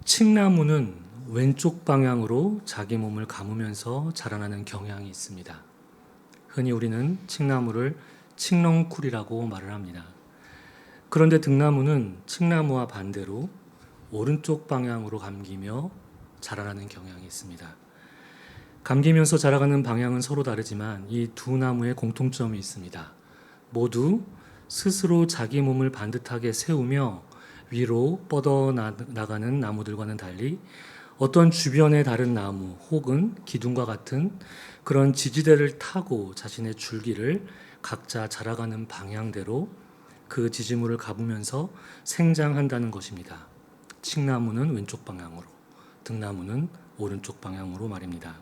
칡나무는 왼쪽 방향으로 자기 몸을 감으면서 자라나는 경향이 있습니다. 흔히 우리는 칡나무를 칡넝쿨이라고 말을 합니다. 그런데 등나무는 칡나무와 반대로 오른쪽 방향으로 감기며 자라나는 경향이 있습니다. 감기면서 자라가는 방향은 서로 다르지만 이 두 나무의 공통점이 있습니다. 모두 스스로 자기 몸을 반듯하게 세우며 위로 뻗어나가는 나무들과는 달리 어떤 주변의 다른 나무 혹은 기둥과 같은 그런 지지대를 타고 자신의 줄기를 각자 자라가는 방향대로 그 지지물을 가부면서 생장한다는 것입니다. 칡나무는 왼쪽 방향으로, 등나무는 오른쪽 방향으로 말입니다.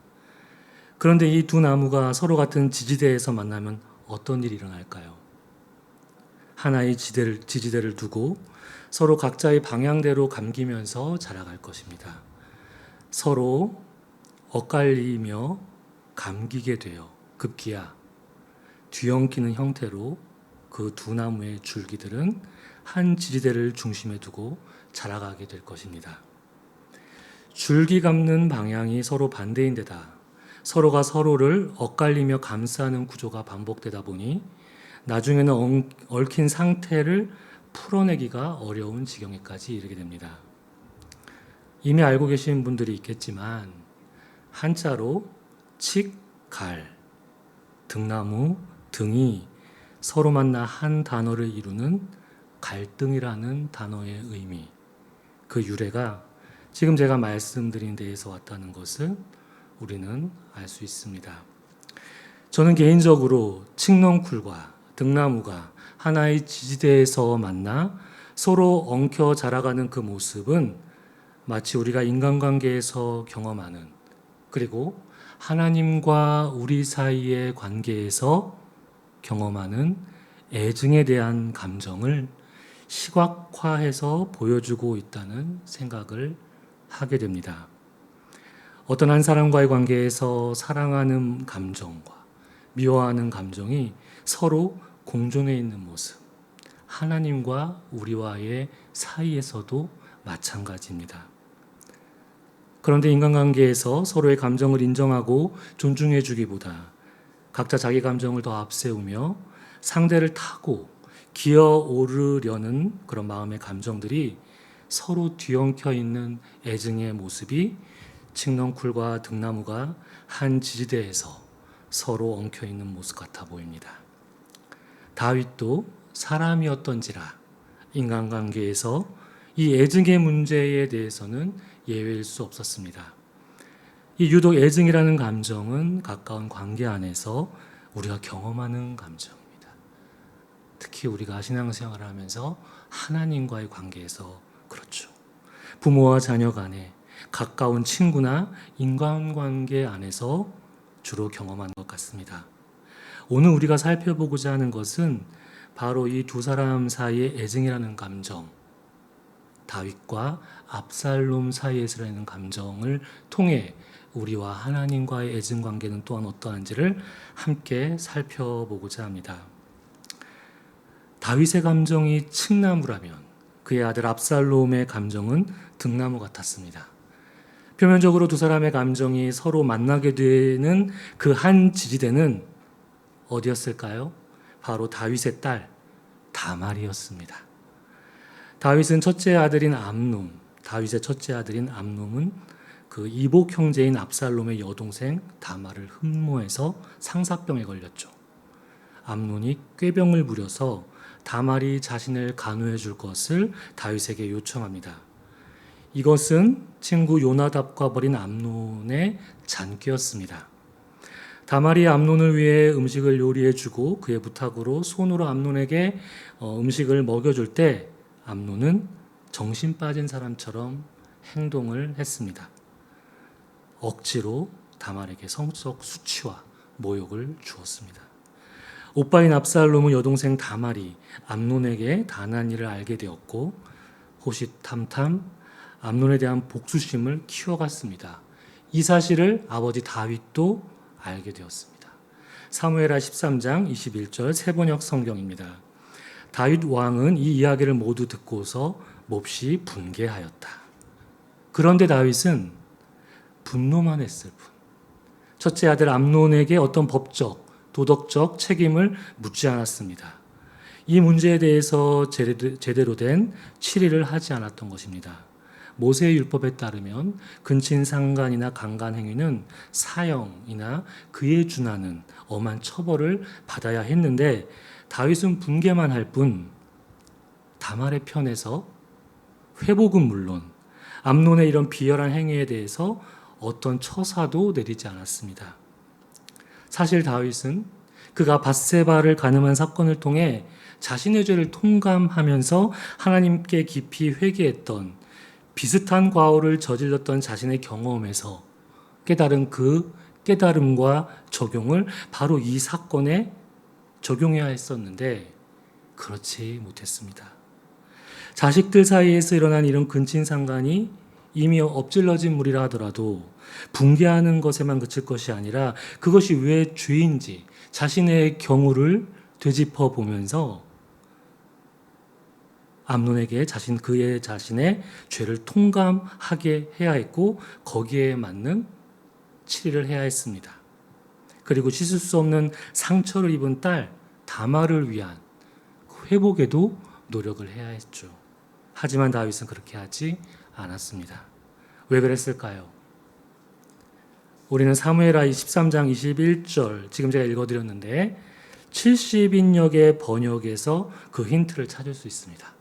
그런데 이 두 나무가 서로 같은 지지대에서 만나면 어떤 일이 일어날까요? 하나의 지지대를 두고 서로 각자의 방향대로 감기면서 자라갈 것입니다. 서로 엇갈리며 감기게 되어 급기야 뒤엉키는 형태로 그 두 나무의 줄기들은 한 지지대를 중심에 두고 자라가게 될 것입니다. 줄기 감는 방향이 서로 반대인 데다 서로가 서로를 엇갈리며 감싸는 구조가 반복되다 보니 나중에는 얽힌 상태를 풀어내기가 어려운 지경에까지 이르게 됩니다. 이미 알고 계신 분들이 있겠지만 한자로 칡, 갈, 등나무, 등이 서로 만나 한 단어를 이루는 갈등이라는 단어의 의미, 그 유래가 지금 제가 말씀드린 데에서 왔다는 것을 우리는 알 수 있습니다. 저는 개인적으로 칡넝쿨과 등나무가 하나의 지지대에서 만나 서로 엉켜 자라가는 그 모습은 마치 우리가 인간관계에서 경험하는, 그리고 하나님과 우리 사이의 관계에서 경험하는 애증에 대한 감정을 시각화해서 보여주고 있다는 생각을 하게 됩니다. 어떤 한 사람과의 관계에서 사랑하는 감정과 미워하는 감정이 서로 공존해 있는 모습, 하나님과 우리와의 사이에서도 마찬가지입니다. 그런데 인간관계에서 서로의 감정을 인정하고 존중해 주기보다 각자 자기 감정을 더 앞세우며 상대를 타고 기어오르려는 그런 마음의 감정들이 서로 뒤엉켜 있는 애증의 모습이 칡넝쿨과 등나무가 한 지지대에서 서로 엉켜 있는 모습 같아 보입니다. 다윗도 사람이었던지라 인간관계에서 이 애증의 문제에 대해서는 예외일 수 없었습니다. 이 유독 애증이라는 감정은 가까운 관계 안에서 우리가 경험하는 감정입니다. 특히 우리가 신앙생활을 하면서 하나님과의 관계에서 그렇죠. 부모와 자녀 간에 가까운 친구나 인간관계 안에서 주로 경험하는 것 같습니다. 오늘 우리가 살펴보고자 하는 것은 바로 이 두 사람 사이의 애증이라는 감정, 다윗과 압살롬 사이에서 라는 감정을 통해 우리와 하나님과의 애증 관계는 또한 어떠한지를 함께 살펴보고자 합니다. 다윗의 감정이 칡나무라면 그의 아들 압살롬의 감정은 등나무 같았습니다. 표면적으로 두 사람의 감정이 서로 만나게 되는 그 한 지지대는 어디였을까요? 바로 다윗의 딸 다말이었습니다. 다윗의 첫째 아들인 암놈은 그 이복 형제인 압살롬의 여동생 다말을 흠모해서 상사병에 걸렸죠. 암논이 꾀병을 부려서 다말이 자신을 간호해 줄 것을 다윗에게 요청합니다. 이것은 친구 요나답과 벌인 암논의 잔꾀였습니다. 다말이 암논을 위해 음식을 요리해 주고 그의 부탁으로 손으로 암논에게 음식을 먹여줄 때 암논은 정신 빠진 사람처럼 행동을 했습니다. 억지로 다말에게 성적 수치와 모욕을 주었습니다. 오빠인 압살롬은 여동생 다말이 암논에게 당한 일을 알게 되었고 호시탐탐 암논에 대한 복수심을 키워갔습니다. 이 사실을 아버지 다윗도 알게 되었습니다. 사무엘하 13장 21절 세번역 성경입니다. 다윗 왕은 이 이야기를 모두 듣고서 몹시 분개하였다. 그런데 다윗은 분노만 했을 뿐. 첫째 아들 암논에게 어떤 법적, 도덕적 책임을 묻지 않았습니다. 이 문제에 대해서 제대로 된 치리를 하지 않았던 것입니다. 모세의 율법에 따르면 근친상간이나 강간행위는 사형이나 그에 준하는 엄한 처벌을 받아야 했는데 다윗은 분개만 할 뿐 다말의 편에서 회복은 물론 암논의 이런 비열한 행위에 대해서 어떤 처사도 내리지 않았습니다. 사실 다윗은 그가 밧세바를 가늠한 사건을 통해 자신의 죄를 통감하면서 하나님께 깊이 회개했던 비슷한 과오를 저질렀던 자신의 경험에서 깨달은 그 깨달음과 적용을 바로 이 사건에 적용해야 했었는데 그렇지 못했습니다. 자식들 사이에서 일어난 이런 근친상간이 이미 엎질러진 물이라 하더라도 붕괴하는 것에만 그칠 것이 아니라 그것이 왜 죄인지 자신의 경우를 되짚어 보면서 암논에게 그의 자신의 죄를 통감하게 해야 했고 거기에 맞는 치리를 해야 했습니다. 그리고 씻을 수 없는 상처를 입은 딸 다말을 위한 회복에도 노력을 해야 했죠. 하지만 다윗은 그렇게 하지 않았습니다. 왜 그랬을까요? 우리는 사무엘하 13장 21절 지금 제가 읽어드렸는데 70인역의 번역에서 그 힌트를 찾을 수 있습니다.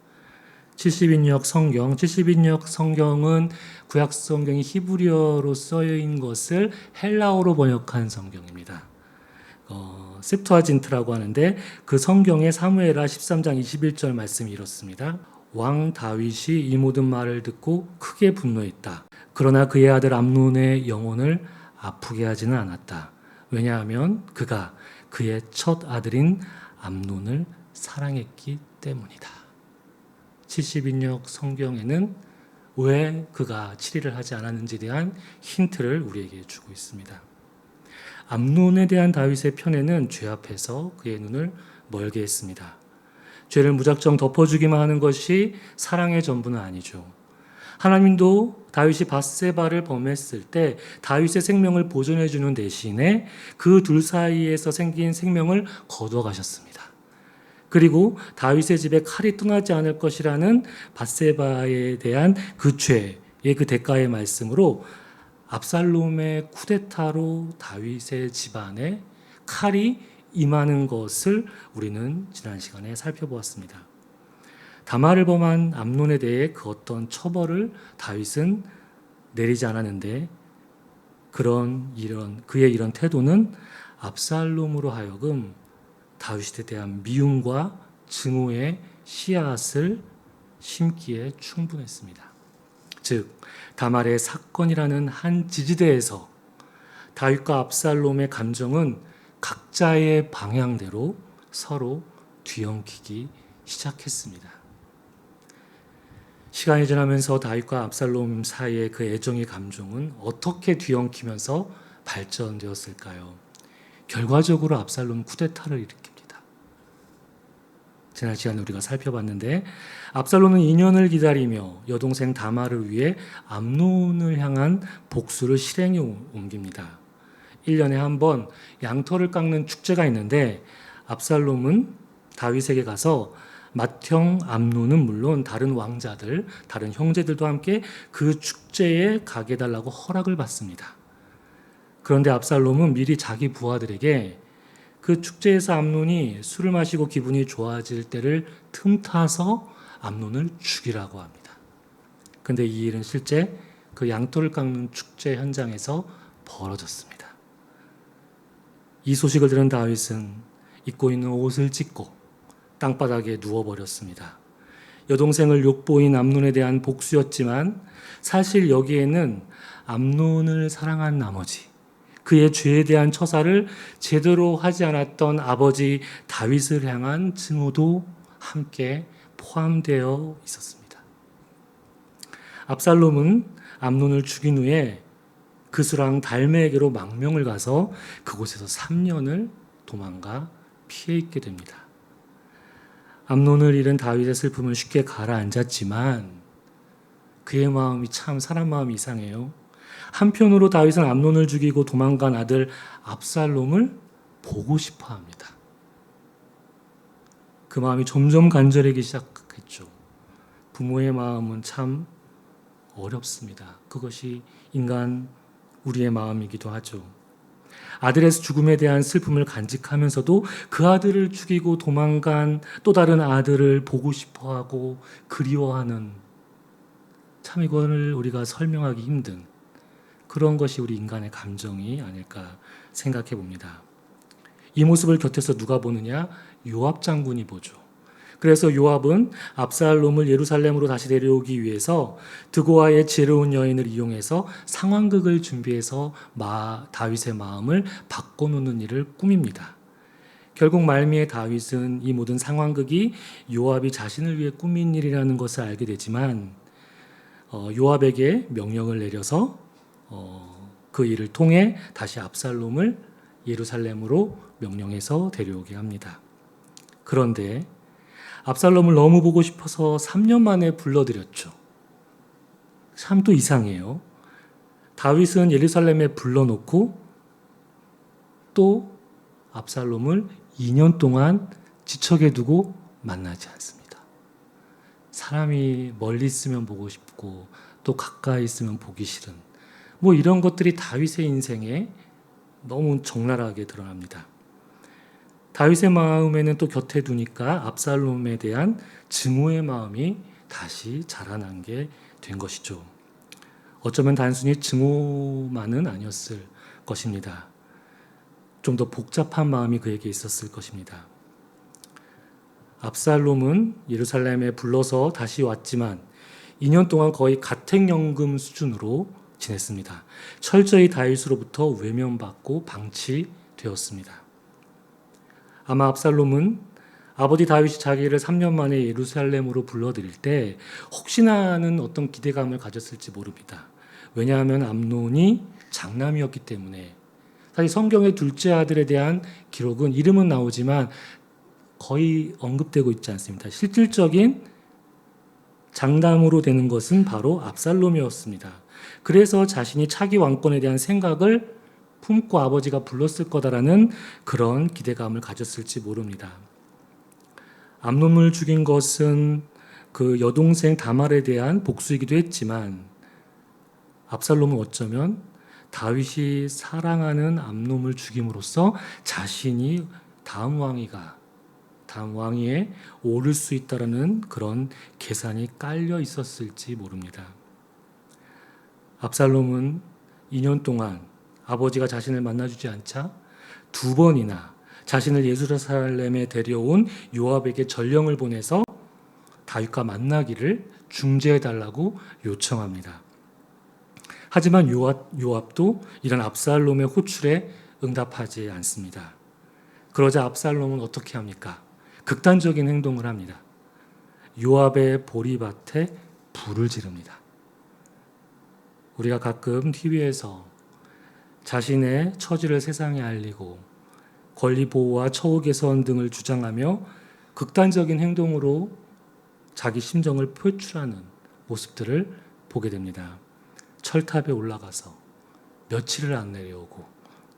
70인역 성경은 구약 성경이 히브리어로 쓰여인 것을 헬라어로 번역한 성경입니다. 셉투아진트라고 하는데 그 성경의 사무엘하 13장 21절 말씀이 이렇습니다. 왕 다윗이 이 모든 말을 듣고 크게 분노했다. 그러나 그의 아들 암논의 영혼을 아프게 하지는 않았다. 왜냐하면 그가 그의 첫 아들인 암논을 사랑했기 때문이다. 70인역 성경에는 왜 그가 치리를 하지 않았는지에 대한 힌트를 우리에게 주고 있습니다. 암논에 대한 다윗의 편애는 죄 앞에서 그의 눈을 멀게 했습니다. 죄를 무작정 덮어주기만 하는 것이 사랑의 전부는 아니죠. 하나님도 다윗이 밧세바를 범했을 때 다윗의 생명을 보존해 주는 대신에 그 둘 사이에서 생긴 생명을 거둬가셨습니다. 그리고 다윗의 집에 칼이 떠나지 않을 것이라는 밧세바에 대한 그 죄의 그 대가의 말씀으로 압살롬의 쿠데타로 다윗의 집안에 칼이 임하는 것을 우리는 지난 시간에 살펴보았습니다. 다말을 범한 암논에 대해 그 어떤 처벌을 다윗은 내리지 않았는데 그의 이런 태도는 압살롬으로 하여금 다윗에 대한 미움과 증오의 씨앗을 심기에 충분했습니다. 즉 다말의 사건이라는 한 지지대에서 다윗과 압살롬의 감정은 각자의 방향대로 서로 뒤엉키기 시작했습니다. 시간이 지나면서 다윗과 압살롬 사이의 그 애정의 감정은 어떻게 뒤엉키면서 발전되었을까요? 결과적으로 압살롬 쿠데타를 일으킵니다. 지난 시간에 우리가 살펴봤는데 압살롬은 2년을 기다리며 여동생 다말을 위해 암논을 향한 복수를 실행에 옮깁니다. 1년에 한 번 양털을 깎는 축제가 있는데 압살롬은 다윗에게 가서 맏형 암논은 물론 다른 왕자들, 다른 형제들도 함께 그 축제에 가게 해달라고 허락을 받습니다. 그런데 압살롬은 미리 자기 부하들에게 그 축제에서 암논이 술을 마시고 기분이 좋아질 때를 틈타서 암논을 죽이라고 합니다. 그런데 이 일은 실제 그 양털을 깎는 축제 현장에서 벌어졌습니다. 이 소식을 들은 다윗은 입고 있는 옷을 찢고 땅바닥에 누워버렸습니다. 여동생을 욕보인 암논에 대한 복수였지만 사실 여기에는 암논을 사랑한 나머지 그의 죄에 대한 처사를 제대로 하지 않았던 아버지 다윗을 향한 증오도 함께 포함되어 있었습니다. 압살롬은 암논을 죽인 후에 그 수랑 달메에게로 망명을 가서 그곳에서 3년을 도망가 피해 있게 됩니다. 암논을 잃은 다윗의 슬픔은 쉽게 가라앉았지만 그의 마음이 참 사람 마음이 이상해요. 한편으로 다윗은 암논을 죽이고 도망간 아들 압살롬을 보고 싶어 합니다. 그 마음이 점점 간절해지기 시작했죠. 부모의 마음은 참 어렵습니다. 그것이 인간 우리의 마음이기도 하죠. 아들의 죽음에 대한 슬픔을 간직하면서도 그 아들을 죽이고 도망간 또 다른 아들을 보고 싶어하고 그리워하는, 참 이거를 우리가 설명하기 힘든 그런 것이 우리 인간의 감정이 아닐까 생각해 봅니다. 이 모습을 곁에서 누가 보느냐? 요압 장군이 보죠. 그래서 요압은 압살롬을 예루살렘으로 다시 데려오기 위해서 드고아의 지혜로운 여인을 이용해서 상황극을 준비해서 다윗의 마음을 바꿔놓는 일을 꾸밉니다. 결국 말미에 다윗은 이 모든 상황극이 요압이 자신을 위해 꾸민 일이라는 것을 알게 되지만 요압에게 명령을 내려서 그 일을 통해 다시 압살롬을 예루살렘으로 명령해서 데려오게 합니다. 그런데 압살롬을 너무 보고 싶어서 3년 만에 불러들였죠. 참 또 이상해요. 다윗은 예루살렘에 불러놓고 또 압살롬을 2년 동안 지척에 두고 만나지 않습니다. 사람이 멀리 있으면 보고 싶고 또 가까이 있으면 보기 싫은 이런 것들이 다윗의 인생에 너무 적나라하게 드러납니다. 다윗의 마음에는 또 곁에 두니까 압살롬에 대한 증오의 마음이 다시 자라난 게 된 것이죠. 어쩌면 단순히 증오만은 아니었을 것입니다. 좀 더 복잡한 마음이 그에게 있었을 것입니다. 압살롬은 예루살렘에 불러서 다시 왔지만 2년 동안 거의 가택연금 수준으로 지냈습니다. 철저히 다윗으로부터 외면받고 방치되었습니다. 아마 압살롬은 아버지 다윗이 자기를 3년 만에 예루살렘으로 불러들일 때 혹시나 하는 어떤 기대감을 가졌을지 모릅니다. 왜냐하면 암논이 장남이었기 때문에. 사실 성경의 둘째 아들에 대한 기록은 이름은 나오지만 거의 언급되고 있지 않습니다. 실질적인 장남으로 되는 것은 바로 압살롬이었습니다. 그래서 자신이 차기 왕권에 대한 생각을 품고 아버지가 불렀을 거다라는 그런 기대감을 가졌을지 모릅니다. 암논을 죽인 것은 그 여동생 다말에 대한 복수이기도 했지만 압살롬은 어쩌면 다윗이 사랑하는 암논을 죽임으로써 자신이 다음 왕위에 오를 수 있다라는 그런 계산이 깔려 있었을지 모릅니다. 압살롬은 2년 동안 아버지가 자신을 만나주지 않자 2번이나 자신을 예루살렘에 데려온 요압에게 전령을 보내서 다윗과 만나기를 중재해달라고 요청합니다. 하지만 요압도 이런 압살롬의 호출에 응답하지 않습니다. 그러자 압살롬은 어떻게 합니까? 극단적인 행동을 합니다. 요압의 보리밭에 불을 지릅니다. 우리가 가끔 TV에서 자신의 처지를 세상에 알리고 권리 보호와 처우 개선 등을 주장하며 극단적인 행동으로 자기 심정을 표출하는 모습들을 보게 됩니다. 철탑에 올라가서 며칠을 안 내려오고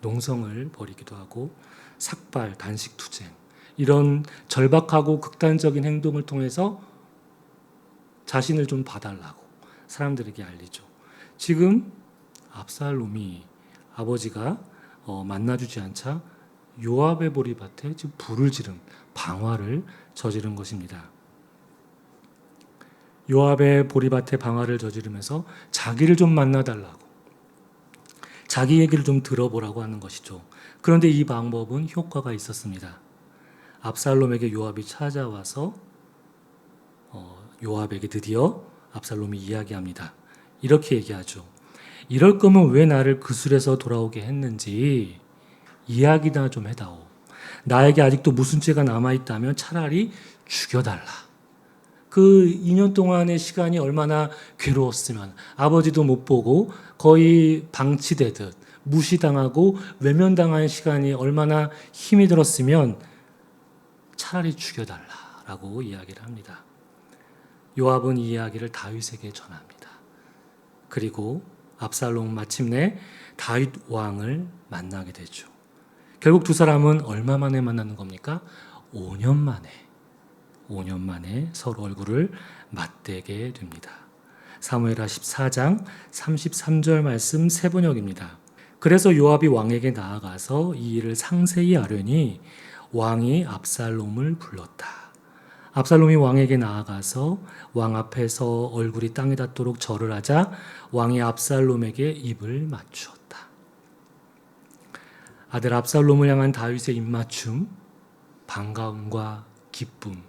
농성을 벌이기도 하고 삭발, 단식 투쟁 이런 절박하고 극단적인 행동을 통해서 자신을 좀 봐달라고 사람들에게 알리죠. 지금 압살롬이 아버지가 만나주지 않자 요압의 보리밭에 지금 불을 지른 방화를 저지른 것입니다. 요압의 보리밭에 방화를 저지르면서 자기를 좀 만나달라고 자기 얘기를 좀 들어보라고 하는 것이죠. 그런데 이 방법은 효과가 있었습니다. 압살롬에게 요압이 찾아와서 요압에게 드디어 압살롬이 이야기합니다. 이렇게 얘기하죠. 이럴 거면 왜 나를 그술에서 돌아오게 했는지 이야기나 좀 해다오. 나에게 아직도 무슨 죄가 남아있다면 차라리 죽여달라. 그 2년 동안의 시간이 얼마나 괴로웠으면 아버지도 못 보고 거의 방치되듯 무시당하고 외면당한 시간이 얼마나 힘이 들었으면 차라리 죽여달라라고 이야기를 합니다. 요압은 이 이야기를 다윗에게 전합니다. 그리고 압살롬은 마침내 다윗 왕을 만나게 되죠. 결국 두 사람은 얼마 만에 만나는 겁니까? 5년 만에 서로 얼굴을 맞대게 됩니다. 사무엘하 14장 33절 말씀 세번역입니다. 그래서 요압이 왕에게 나아가서 이 일을 상세히 아뢰니 왕이 압살롬을 불렀다. 압살롬이 왕에게 나아가서 왕 앞에서 얼굴이 땅에 닿도록 절을 하자 왕이 압살롬에게 입을 맞추었다. 아들 압살롬을 향한 다윗의 입맞춤, 반가움과 기쁨,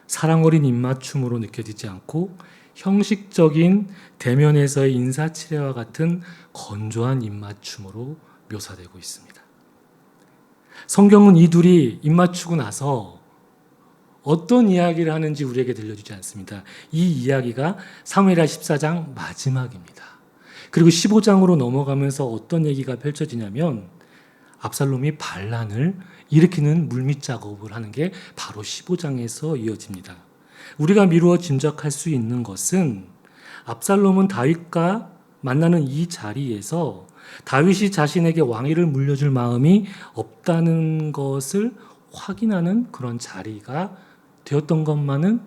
사랑 어린 입맞춤으로 느껴지지 않고 형식적인 대면에서의 인사치레와 같은 건조한 입맞춤으로 묘사되고 있습니다. 성경은 이 둘이 입맞추고 나서 어떤 이야기를 하는지 우리에게 들려주지 않습니다. 이 이야기가 사무엘하 14장 마지막입니다. 그리고 15장으로 넘어가면서 어떤 얘기가 펼쳐지냐면 압살롬이 반란을 일으키는 물밑 작업을 하는 게 바로 15장에서 이어집니다. 우리가 미루어 짐작할 수 있는 것은 압살롬은 다윗과 만나는 이 자리에서 다윗이 자신에게 왕위를 물려줄 마음이 없다는 것을 확인하는 그런 자리가 되었던 것만은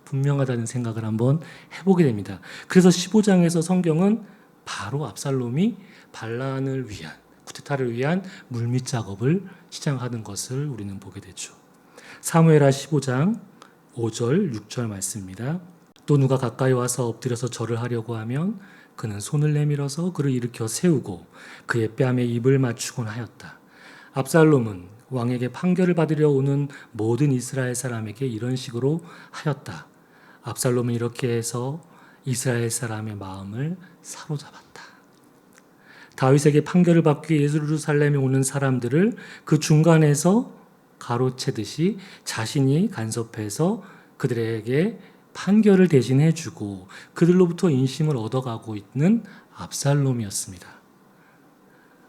분명하다는 생각을 한번 해보게 됩니다. 그래서 15장에서 성경은 바로 압살롬이 반란을 위한, 쿠데타를 위한 물밑 작업을 시작하는 것을 우리는 보게 되죠. 사무엘하 15장 5절, 6절 말씀입니다. 또 누가 가까이 와서 엎드려서 절을 하려고 하면 그는 손을 내밀어서 그를 일으켜 세우고 그의 뺨에 입을 맞추곤 하였다. 압살롬은 왕에게 판결을 받으려 오는 모든 이스라엘 사람에게 이런 식으로 하였다. 압살롬은 이렇게 해서 이스라엘 사람의 마음을 사로잡았다. 다윗에게 판결을 받기 위해 예루살렘에 오는 사람들을 그 중간에서 가로채듯이 자신이 간섭해서 그들에게 판결을 대신해 주고 그들로부터 인심을 얻어가고 있는 압살롬이었습니다.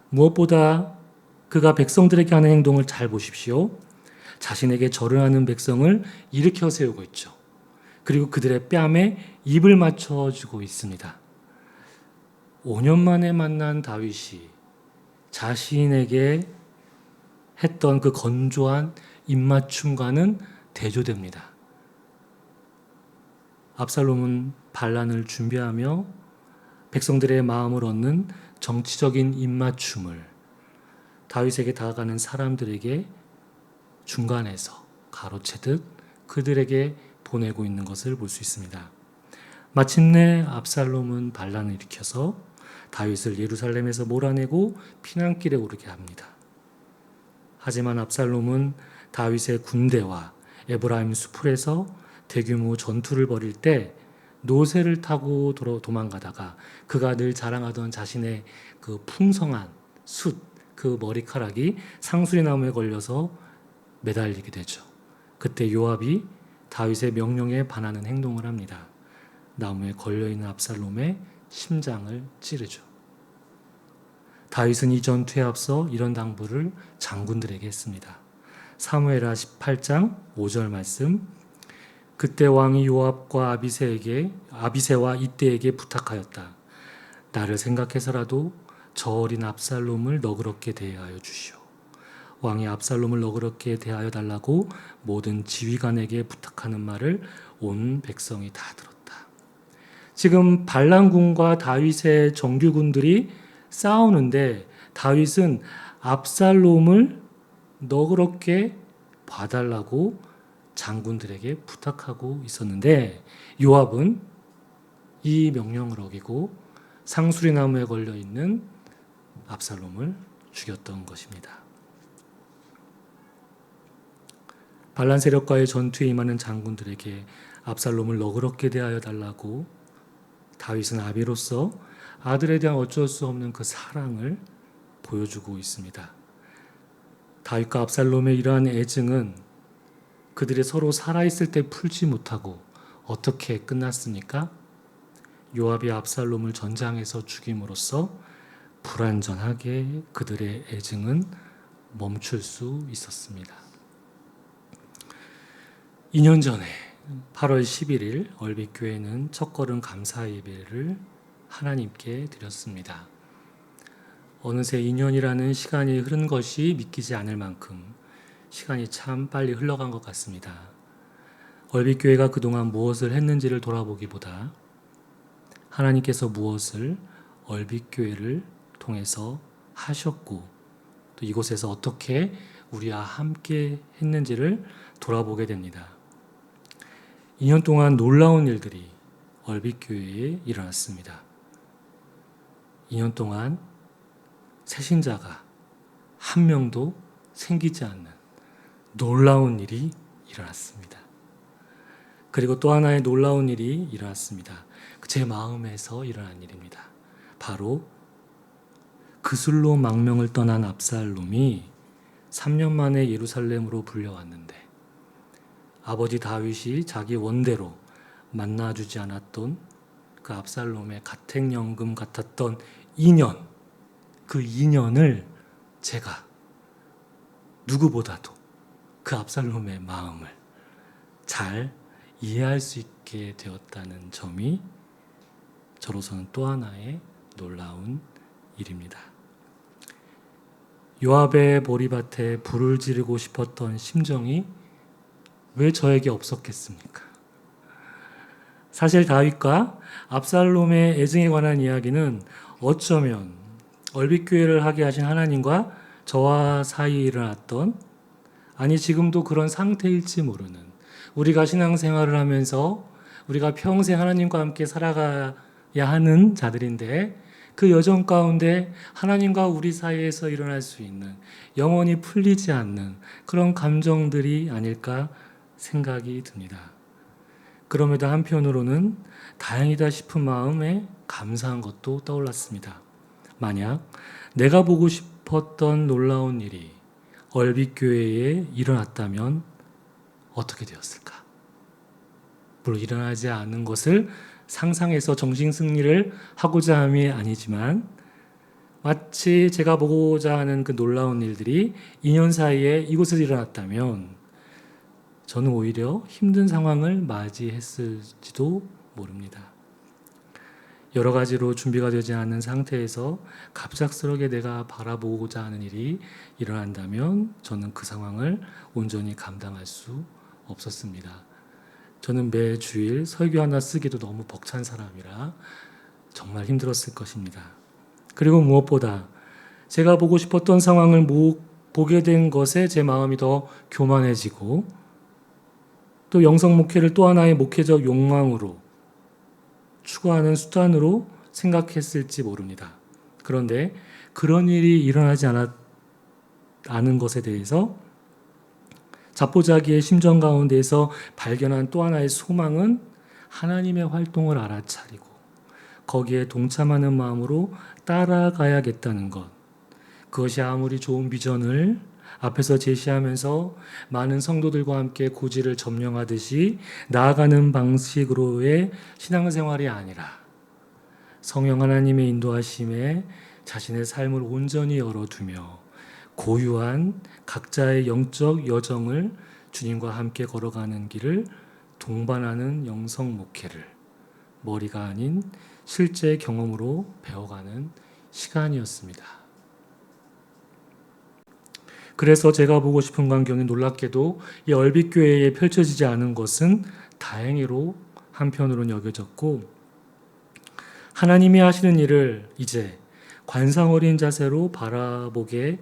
무엇보다 그가 백성들에게 하는 행동을 잘 보십시오. 자신에게 절을 하는 백성을 일으켜 세우고 있죠. 그리고 그들의 뺨에 입을 맞춰주고 있습니다. 5년 만에 만난 다윗이 자신에게 했던 그 건조한 입맞춤과는 대조됩니다. 압살롬은 반란을 준비하며 백성들의 마음을 얻는 정치적인 입맞춤을 다윗에게 다가가는 사람들에게 중간에서 가로채듯 그들에게 보내고 있는 것을 볼 수 있습니다. 마침내 압살롬은 반란을 일으켜서 다윗을 예루살렘에서 몰아내고 피난길에 오르게 합니다. 하지만 압살롬은 다윗의 군대와 에브라임 수풀에서 대규모 전투를 벌일 때 노새를 타고 도망가다가 그가 늘 자랑하던 자신의 그 풍성한 숫, 그 머리카락이 상수리나무에 걸려서 매달리게 되죠. 그때 요압이 다윗의 명령에 반하는 행동을 합니다. 나무에 걸려있는 압살롬의 심장을 찌르죠. 다윗은 이 전투에 앞서 이런 당부를 장군들에게 했습니다. 사무엘하 18장 5절 말씀. 그때 왕이 요압과 아비새와 이때에게 부탁하였다. 나를 생각해서라도 저 어린 압살롬을 너그럽게 대하여 주시오. 왕이 압살롬을 너그럽게 대하여 달라고 모든 지휘관에게 부탁하는 말을 온 백성이 다 들었다. 지금 반란군과 다윗의 정규군들이 싸우는데 다윗은 압살롬을 너그럽게 봐달라고 장군들에게 부탁하고 있었는데 요압은 이 명령을 어기고 상수리나무에 걸려있는 압살롬을 죽였던 것입니다. 반란 세력과의 전투에 임하는 장군들에게 압살롬을 너그럽게 대하여 달라고 다윗은 아비로서 아들에 대한 어쩔 수 없는 그 사랑을 보여주고 있습니다. 다윗과 압살롬의 이러한 애증은 그들이 서로 살아있을 때 풀지 못하고 어떻게 끝났습니까? 요압이 압살롬을 전장에서 죽임으로써 불완전하게 그들의 애증은 멈출 수 있었습니다. 2년 전에 8월 11일 얼빗교회는 첫걸음 감사 예배를 하나님께 드렸습니다. 어느새 2년이라는 시간이 흐른 것이 믿기지 않을 만큼 시간이 참 빨리 흘러간 것 같습니다. 얼빗교회가 그동안 무엇을 했는지를 돌아보기보다 하나님께서 무엇을 얼빗교회를 통해서 하셨고 또 이곳에서 어떻게 우리와 함께 했는지를 돌아보게 됩니다. 2년 동안 놀라운 일들이 얼빗교회에 일어났습니다. 2년 동안 새신자가 한 명도 생기지 않는 놀라운 일이 일어났습니다. 그리고 또 하나의 놀라운 일이 일어났습니다. 제 마음에서 일어난 일입니다. 바로 그술로 망명을 떠난 압살롬이 3년 만에 예루살렘으로 불려왔는데 아버지 다윗이 자기 원대로 만나주지 않았던 그 압살롬의 가택연금 같았던 2년, 그 2년을 제가 누구보다도 그 압살롬의 마음을 잘 이해할 수 있게 되었다는 점이 저로서는 또 하나의 놀라운 일입니다. 요압의 보리밭에 불을 지르고 싶었던 심정이 왜 저에게 없었겠습니까? 사실 다윗과 압살롬의 애증에 관한 이야기는 어쩌면 얼빗교회를 하게 하신 하나님과 저와 사이에 일어났던, 아니 지금도 그런 상태일지 모르는, 우리가 신앙생활을 하면서 우리가 평생 하나님과 함께 살아가야 하는 자들인데 그 여정 가운데 하나님과 우리 사이에서 일어날 수 있는 영원히 풀리지 않는 그런 감정들이 아닐까 생각이 듭니다. 그럼에도 한편으로는 다행이다 싶은 마음에 감사한 것도 떠올랐습니다. 만약 내가 보고 싶었던 놀라운 일이 얼빗교회에 일어났다면 어떻게 되었을까? 물론 일어나지 않은 것을 상상해서 정신승리를 하고자 함이 아니지만 마치 제가 보고자 하는 그 놀라운 일들이 2년 사이에 이곳에서 일어났다면 저는 오히려 힘든 상황을 맞이했을지도 모릅니다. 여러 가지로 준비가 되지 않은 상태에서 갑작스럽게 내가 바라보고자 하는 일이 일어난다면 저는 그 상황을 온전히 감당할 수 없었습니다. 저는 매 주일 설교 하나 쓰기도 너무 벅찬 사람이라 정말 힘들었을 것입니다. 그리고 무엇보다 제가 보고 싶었던 상황을 보게 된 것에 제 마음이 더 교만해지고 또 영성 목회를 또 하나의 목회적 욕망으로 추구하는 수단으로 생각했을지 모릅니다. 그런데 그런 일이 일어나지 않은 것에 대해서 자포자기의 심정 가운데에서 발견한 또 하나의 소망은 하나님의 활동을 알아차리고 거기에 동참하는 마음으로 따라가야겠다는 것. 그것이 아무리 좋은 비전을 앞에서 제시하면서 많은 성도들과 함께 고지를 점령하듯이 나아가는 방식으로의 신앙생활이 아니라 성령 하나님의 인도하심에 자신의 삶을 온전히 열어두며 고유한 각자의 영적 여정을 주님과 함께 걸어가는 길을 동반하는 영성 목회를 머리가 아닌 실제 경험으로 배워가는 시간이었습니다. 그래서 제가 보고 싶은 광경이 놀랍게도 이 얼빗교회에 펼쳐지지 않은 것은 다행히로 한편으로는 여겨졌고 하나님이 하시는 일을 이제 관상 어린 자세로 바라보게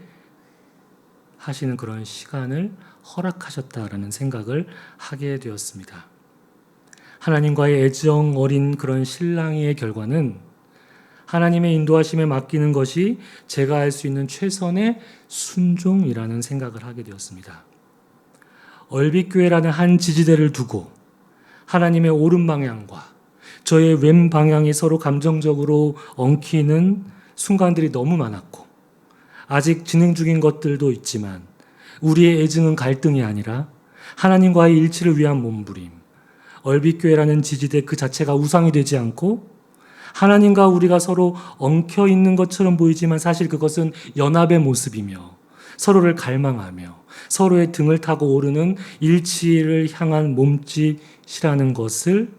하시는 그런 시간을 허락하셨다라는 생각을 하게 되었습니다. 하나님과의 애정 어린 그런 신랑의 결과는 하나님의 인도하심에 맡기는 것이 제가 할 수 있는 최선의 순종이라는 생각을 하게 되었습니다. 얼빗교회라는 한 지지대를 두고 하나님의 오른 방향과 저의 왼 방향이 서로 감정적으로 엉키는 순간들이 너무 많았고 아직 진행 중인 것들도 있지만 우리의 애증은 갈등이 아니라 하나님과의 일치를 위한 몸부림, 얼빗교회라는 지지대 그 자체가 우상이 되지 않고 하나님과 우리가 서로 엉켜 있는 것처럼 보이지만 사실 그것은 연합의 모습이며 서로를 갈망하며 서로의 등을 타고 오르는 일치를 향한 몸짓이라는 것을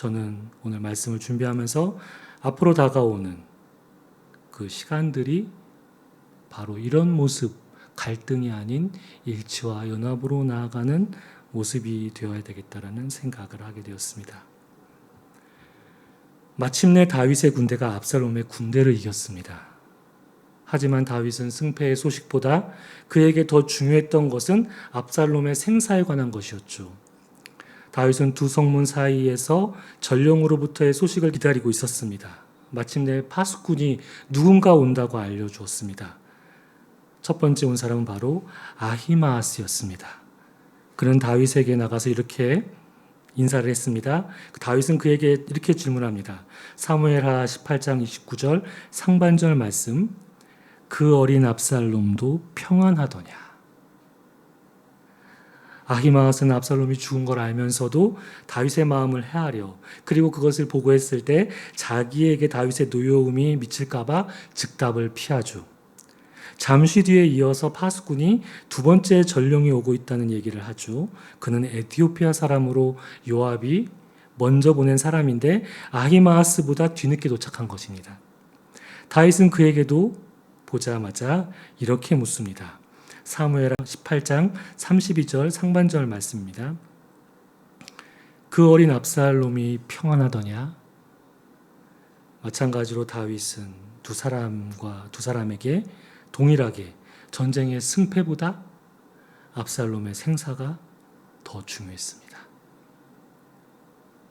저는 오늘 말씀을 준비하면서 앞으로 다가오는 그 시간들이 바로 이런 모습, 갈등이 아닌 일치와 연합으로 나아가는 모습이 되어야 되겠다라는 생각을 하게 되었습니다. 마침내 다윗의 군대가 압살롬의 군대를 이겼습니다. 하지만 다윗은 승패의 소식보다 그에게 더 중요했던 것은 압살롬의 생사에 관한 것이었죠. 다윗은 두 성문 사이에서 전령으로부터의 소식을 기다리고 있었습니다. 마침내 파수꾼이 누군가 온다고 알려주었습니다. 첫 번째 온 사람은 바로 아히마아스였습니다. 그는 다윗에게 나가서 이렇게 인사를 했습니다. 다윗은 그에게 이렇게 질문합니다. 사무엘하 18장 29절 상반절 말씀, 그 어린 압살롬도 평안하더냐. 아히마아스는 압살롬이 죽은 걸 알면서도 다윗의 마음을 헤아려, 그리고 그것을 보고했을 때 자기에게 다윗의 노여움이 미칠까봐 즉답을 피하죠. 잠시 뒤에 이어서 파수꾼이 두 번째 전령이 오고 있다는 얘기를 하죠. 그는 에티오피아 사람으로 요압이 먼저 보낸 사람인데 아히마아스보다 뒤늦게 도착한 것입니다. 다윗은 그에게도 보자마자 이렇게 묻습니다. 사무엘하 18장 32절 상반절 말씀입니다. 그 어린 압살롬이 평안하더냐? 마찬가지로 다윗은 두 사람에게 동일하게 전쟁의 승패보다 압살롬의 생사가 더 중요했습니다.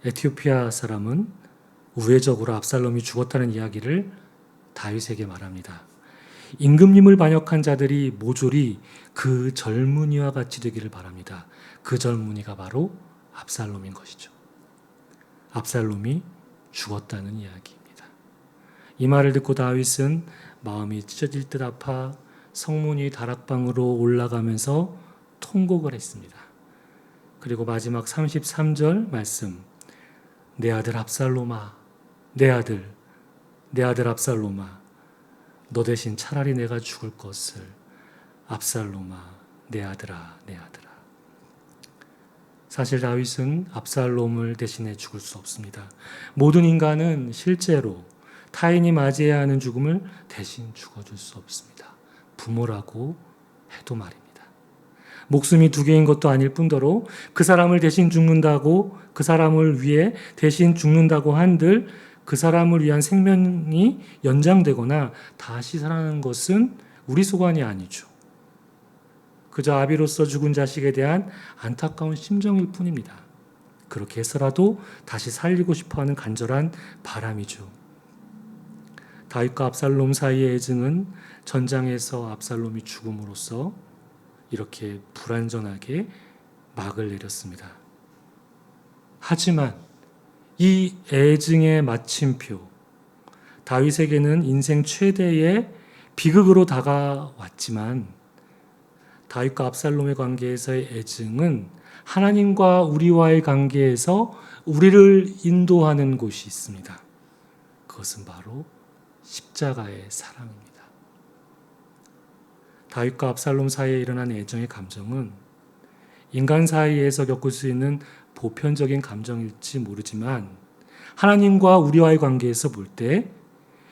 에티오피아 사람은 우회적으로 압살롬이 죽었다는 이야기를 다윗에게 말합니다. 임금님을 반역한 자들이 모조리 그 젊은이와 같이 되기를 바랍니다. 그 젊은이가 바로 압살롬인 것이죠. 압살롬이 죽었다는 이야기입니다. 이 말을 듣고 다윗은 마음이 찢어질 듯 아파 성문이 다락방으로 올라가면서 통곡을 했습니다. 그리고 마지막 33절 말씀, 내 아들 압살롬아, 내 아들 압살롬아, 너 대신 차라리 내가 죽을 것을, 압살롬아, 내 아들아, 내 아들아. 사실 다윗은 압살롬을 대신해 죽을 수 없습니다. 모든 인간은 실제로 타인이 맞이해야 하는 죽음을 대신 죽어줄 수 없습니다. 부모라고 해도 말입니다. 목숨이 두 개인 것도 아닐 뿐더러 그 사람을 대신 죽는다고, 그 사람을 위해 대신 죽는다고 한들 그 사람을 위한 생명이 연장되거나 다시 살아나는 것은 우리 소관이 아니죠. 그저 아비로서 죽은 자식에 대한 안타까운 심정일 뿐입니다. 그렇게 해서라도 다시 살리고 싶어하는 간절한 바람이죠. 다윗과 압살롬 사이의 애증은 전장에서 압살롬이 죽음으로써 이렇게 불완전하게 막을 내렸습니다. 하지만 이 애증의 마침표, 다윗에게는 인생 최대의 비극으로 다가왔지만 다윗과 압살롬의 관계에서의 애증은 하나님과 우리와의 관계에서 우리를 인도하는 곳이 있습니다. 그것은 바로 십자가의 사랑입니다. 다윗과 압살롬 사이에 일어난 애정의 감정은 인간 사이에서 겪을 수 있는 보편적인 감정일지 모르지만 하나님과 우리와의 관계에서 볼 때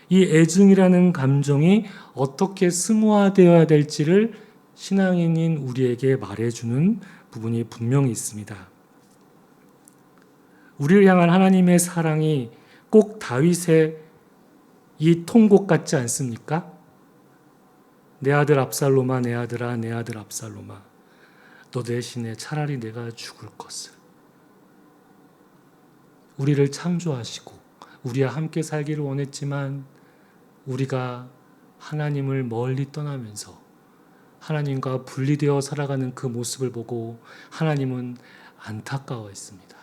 이 애증이라는 감정이 어떻게 승화되어야 될지를 신앙인인 우리에게 말해주는 부분이 분명히 있습니다. 우리를 향한 하나님의 사랑이 꼭 다윗의 이 통곡 같지 않습니까? 내 아들 압살롬아, 내 아들아, 내 아들 압살롬아, 너 대신에 차라리 내가 죽을 것을. 우리를 창조하시고 우리와 함께 살기를 원했지만 우리가 하나님을 멀리 떠나면서 하나님과 분리되어 살아가는 그 모습을 보고 하나님은 안타까워했습니다.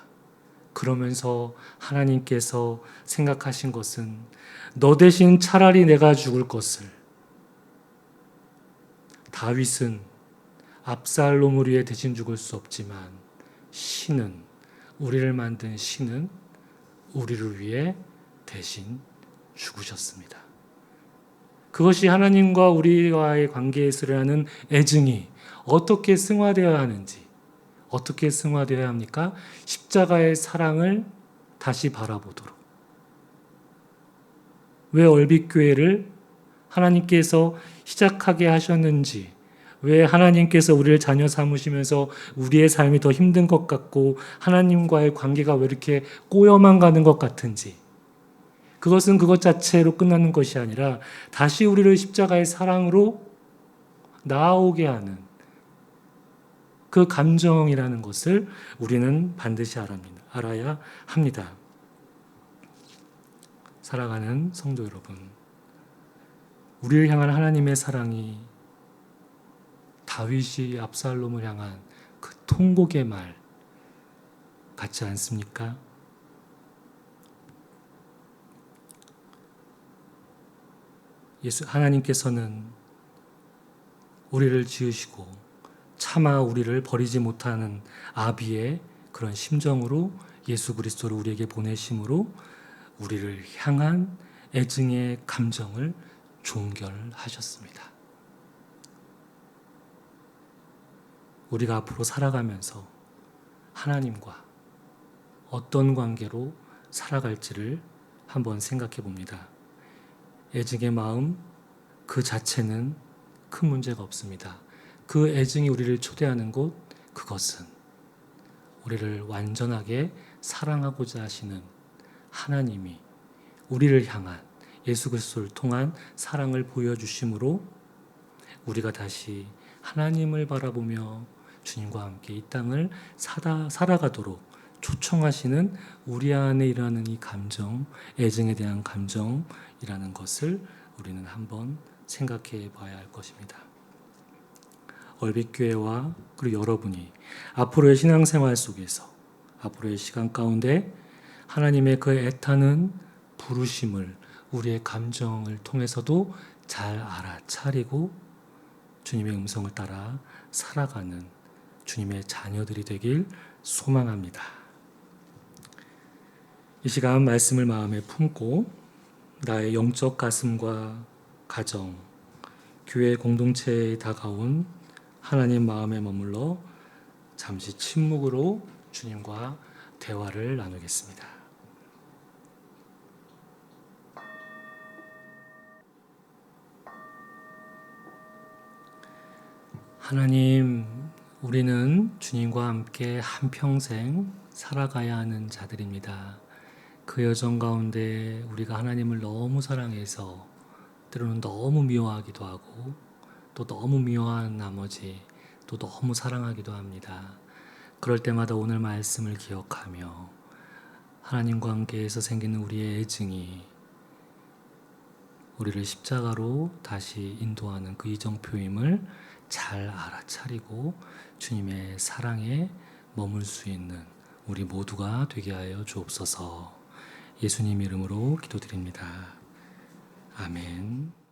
그러면서 하나님께서 생각하신 것은 너 대신 차라리 내가 죽을 것을. 다윗은 압살롬을 위해 대신 죽을 수 없지만 신은, 우리를 만든 신은 우리를 위해 대신 죽으셨습니다. 그것이 하나님과 우리와의 관계에서 일어나는 애증이 어떻게 승화되어야 하는지, 어떻게 승화되어야 합니까? 십자가의 사랑을 다시 바라보도록. 왜 얼빗교회를 하나님께서 시작하게 하셨는지, 왜 하나님께서 우리를 자녀 삼으시면서 우리의 삶이 더 힘든 것 같고 하나님과의 관계가 왜 이렇게 꼬여만 가는 것 같은지, 그것은 그것 자체로 끝나는 것이 아니라 다시 우리를 십자가의 사랑으로 나아오게 하는 그 감정이라는 것을 우리는 반드시 알아야 합니다. 사랑하는 성도 여러분, 우리를 향한 하나님의 사랑이 다윗이 압살롬을 향한 그 통곡의 말 같지 않습니까? 하나님께서는 우리를 지으시고 차마 우리를 버리지 못하는 아비의 그런 심정으로 예수 그리스도를 우리에게 보내심으로 우리를 향한 애증의 감정을 종결하셨습니다. 우리가 앞으로 살아가면서 하나님과 어떤 관계로 살아갈지를 한번 생각해 봅니다. 애증의 마음 그 자체는 큰 문제가 없습니다. 그 애증이 우리를 초대하는 곳, 그것은 우리를 완전하게 사랑하고자 하시는 하나님이 우리를 향한 예수 그리스도를 통한 사랑을 보여주심으로 우리가 다시 하나님을 바라보며 주님과 함께 이 땅을 살아가도록 초청하시는 우리 안에 일어나는 이 감정, 애증에 대한 감정이라는 것을 우리는 한번 생각해 봐야 할 것입니다. 얼빗교회와 그리고 여러분이 앞으로의 신앙생활 속에서 앞으로의 시간 가운데 하나님의 그 애타는 부르심을 우리의 감정을 통해서도 잘 알아차리고 주님의 음성을 따라 살아가는 주님의 자녀들이 되길 소망합니다. 이 시간 말씀을 마음에 품고 나의 영적 가슴과 가정, 교회 공동체에 다가온 하나님 마음에 머물러 잠시 침묵으로 주님과 대화를 나누겠습니다. 하나님, 우리는 주님과 함께 한평생 살아가야 하는 자들입니다. 그 여정 가운데 우리가 하나님을 너무 사랑해서 때로는 너무 미워하기도 하고 또 너무 미워한 나머지 또 너무 사랑하기도 합니다. 그럴 때마다 오늘 말씀을 기억하며 하나님과 함께해서 생기는 우리의 애증이 우리를 십자가로 다시 인도하는 그 이정표임을 잘 알아차리고 주님의 사랑에 머물 수 있는 우리 모두가 되게 하여 주옵소서. 예수님 이름으로 기도드립니다. 아멘.